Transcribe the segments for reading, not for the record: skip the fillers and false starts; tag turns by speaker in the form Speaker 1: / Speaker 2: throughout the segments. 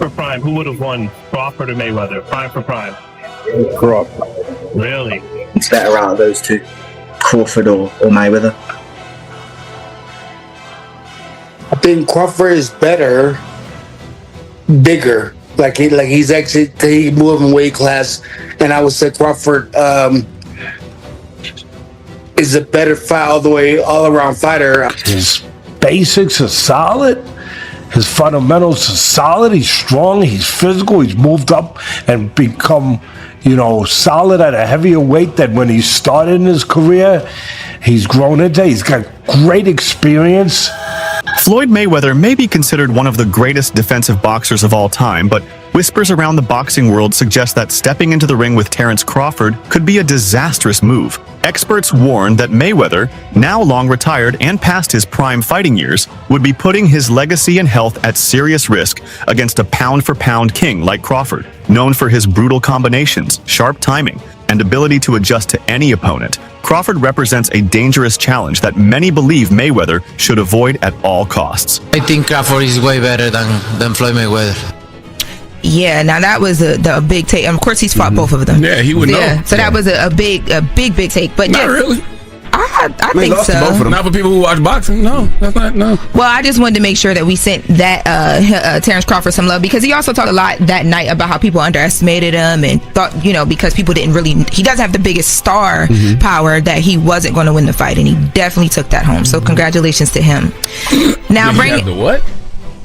Speaker 1: for prime, who would have won, Crawford or Mayweather? Prime for prime.
Speaker 2: Crawford.
Speaker 1: Really?
Speaker 3: It's better out of those two, Crawford or Mayweather.
Speaker 4: I think Crawford is better, bigger. He's actually he moved in weight class, and I would say Crawford is a better fight all around fighter.
Speaker 2: His basics are solid. His fundamentals are solid. He's strong. He's physical. He's moved up and become, solid at a heavier weight than when he started in his career. He's grown into. He's got great experience.
Speaker 5: Floyd Mayweather may be considered one of the greatest defensive boxers of all time, but whispers around the boxing world suggest that stepping into the ring with Terence Crawford could be a disastrous move. Experts warn that Mayweather, now long retired and past his prime fighting years, would be putting his legacy and health at serious risk against a pound-for-pound king like Crawford, known for his brutal combinations, sharp timing, and ability to adjust to any opponent. Crawford represents a dangerous challenge that many believe Mayweather should avoid at all costs.
Speaker 6: I think Crawford is way better than Floyd Mayweather.
Speaker 7: Yeah, now that was a big take. And of course, he's fought both of them.
Speaker 8: Yeah, he would know.
Speaker 7: So that was a big take. But
Speaker 8: not really.
Speaker 7: I think
Speaker 8: lost
Speaker 7: so.
Speaker 8: To both of them. Not for people who watch boxing. No, that's not. No.
Speaker 7: Well, I just wanted to make sure that we sent that Terence Crawford some love, because he also talked a lot that night about how people underestimated him and thought, because people didn't really. He doesn't have the biggest star power, that he wasn't going to win the fight, and he definitely took that home. So congratulations to him. Now bring
Speaker 8: the what?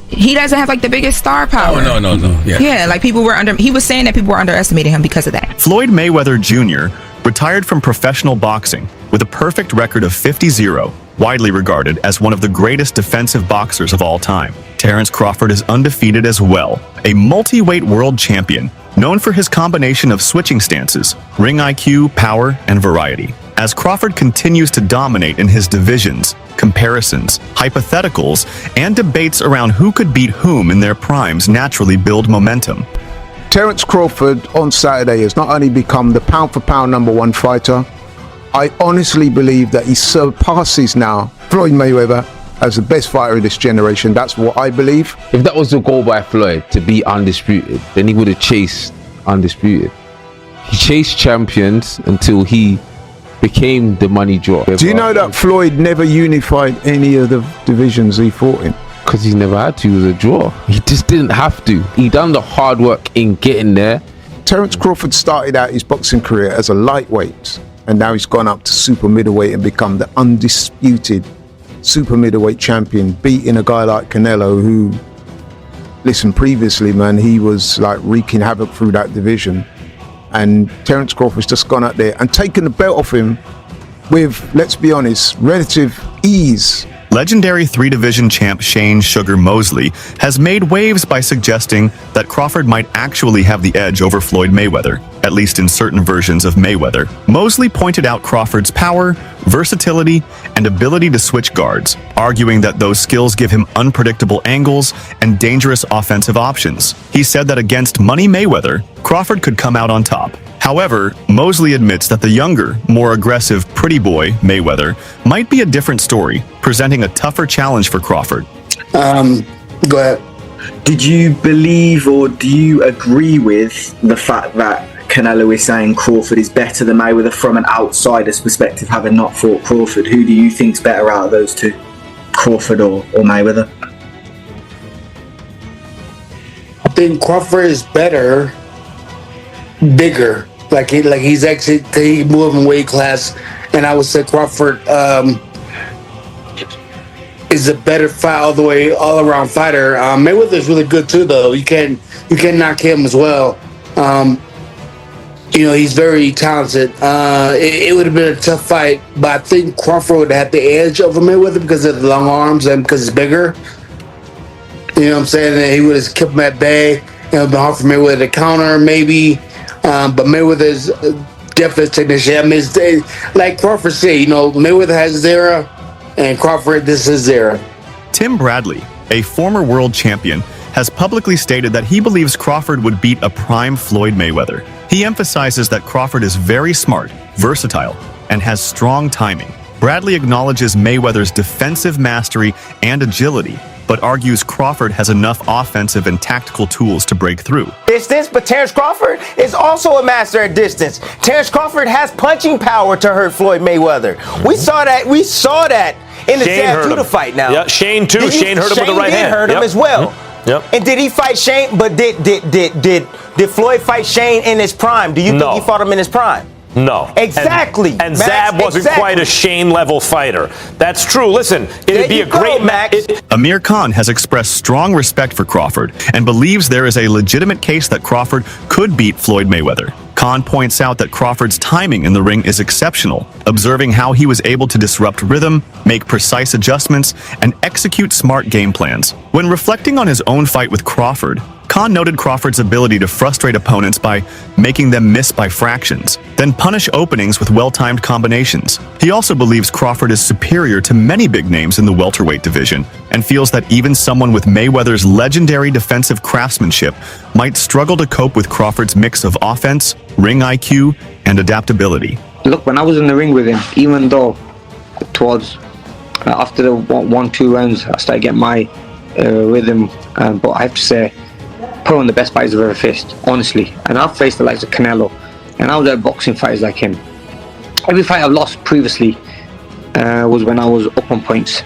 Speaker 7: He doesn't have the biggest star power.
Speaker 8: Oh, no. Yeah.
Speaker 7: People were he was saying that people were underestimating him because of that.
Speaker 5: Floyd Mayweather Jr. retired from professional boxing with a perfect record of 50-0, widely regarded as one of the greatest defensive boxers of all time. Terence Crawford is undefeated as well, a multi-weight world champion, known for his combination of switching stances, ring IQ, power, and variety. As Crawford continues to dominate in his divisions, comparisons, hypotheticals, and debates around who could beat whom in their primes naturally build momentum.
Speaker 9: Terence Crawford on Saturday has not only become the pound-for-pound #1 fighter, I honestly believe that he surpasses now Floyd Mayweather as the best fighter of this generation. That's what I believe.
Speaker 10: If that was the goal by Floyd, to be undisputed, then he would have chased undisputed. He chased champions until he became the money draw.
Speaker 9: Do you know that Floyd never unified any of the divisions he fought in?
Speaker 10: Because he never had to. It was a draw. He just didn't have to. He done the hard work in getting there.
Speaker 9: Terence Crawford started out his boxing career as a lightweight, and now he's gone up to super middleweight and become the undisputed super middleweight champion, beating a guy like Canelo, who, listen, previously, man, he was wreaking havoc through that division. And Terence Crawford's just gone out there and taken the belt off him with, let's be honest, relative ease.
Speaker 5: Legendary three-division champ Shane Sugar Mosley has made waves by suggesting that Crawford might actually have the edge over Floyd Mayweather, at least in certain versions of Mayweather. Mosley pointed out Crawford's power, versatility, and ability to switch guards, arguing that those skills give him unpredictable angles and dangerous offensive options. He said that against Money Mayweather, Crawford could come out on top. However, Mosley admits that the younger, more aggressive pretty boy Mayweather might be a different story, presenting a tougher challenge for Crawford.
Speaker 4: Go ahead.
Speaker 3: Did you believe or do you agree with the fact that Canelo is saying Crawford is better than Mayweather from an outsider's perspective, having not fought Crawford? Who do you think's better out of those two, Crawford or Mayweather?
Speaker 4: I think Crawford is better, bigger. He's actually he moved in weight class, and I would say Crawford is a better fight all around fighter. Mayweather's really good too, though. You can't knock him as well. He's very talented. It would have been a tough fight, but I think Crawford would have the edge over Mayweather because of the long arms and because he's bigger. You know what I'm saying? And he would have kept him at bay. It would have been hard for Mayweather to counter, maybe. But Mayweather's definitely a technician. I mean, like Crawford said, Mayweather has his era, and Crawford, this is his era.
Speaker 5: Tim Bradley, a former world champion, has publicly stated that he believes Crawford would beat a prime Floyd Mayweather. He emphasizes that Crawford is very smart, versatile, and has strong timing. Bradley acknowledges Mayweather's defensive mastery and agility, but argues Crawford has enough offensive and tactical tools to break through.
Speaker 11: Distance, but Terence Crawford is also a master at distance. Terence Crawford has punching power to hurt Floyd Mayweather. We saw that in the Zab Judah fight now.
Speaker 12: Yeah, Shane too. Shane hurt him with the right hand.
Speaker 11: Hurt him as well.
Speaker 12: Yep.
Speaker 11: And did he fight Shane? But did Floyd fight Shane in his prime? Do you think he fought him in his prime?
Speaker 12: No.
Speaker 11: Exactly.
Speaker 12: And Zab wasn't quite a Shane-level fighter. That's true. Listen, it'd be a great match.
Speaker 5: Amir Khan has expressed strong respect for Crawford and believes there is a legitimate case that Crawford could beat Floyd Mayweather. Khan points out that Crawford's timing in the ring is exceptional, observing how he was able to disrupt rhythm, make precise adjustments, and execute smart game plans. When reflecting on his own fight with Crawford, Khan noted Crawford's ability to frustrate opponents by making them miss by fractions, then punish openings with well-timed combinations. He also believes Crawford is superior to many big names in the welterweight division, and feels that even someone with Mayweather's legendary defensive craftsmanship might struggle to cope with Crawford's mix of offense, ring IQ, and adaptability.
Speaker 13: Look, when I was in the ring with him, even though towards after the 1-2 rounds, I started getting my rhythm, but I have to say, probably one of the best fighters I've ever faced, honestly. And I've faced the likes of Canelo, and I was at boxing fighters like him. Every fight I've lost previously was when I was up on points,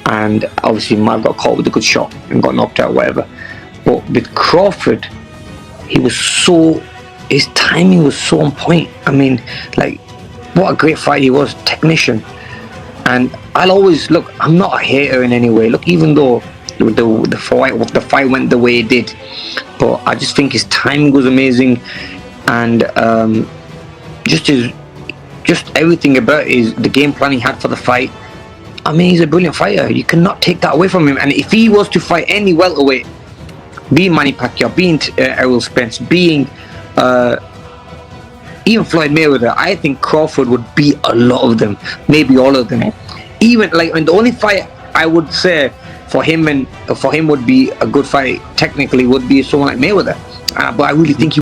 Speaker 13: and obviously I've got caught with a good shot and got knocked out, whatever. But with Crawford, his timing was so on point. I mean, like, what a great fight he was, technician. And I'll always, look, I'm not a hater in any way. Look, even though the fight went the way it did, but I just think his timing was amazing, and just everything about the game plan he had for the fight. I mean, he's a brilliant fighter. You cannot take that away from him. And if he was to fight any welterweight, being Manny Pacquiao, being Errol Spence, being even Floyd Mayweather, I think Crawford would beat a lot of them, maybe all of them. Even like, and the only fight I would say for him would be a good fight technically would be someone like Mayweather, but I really think he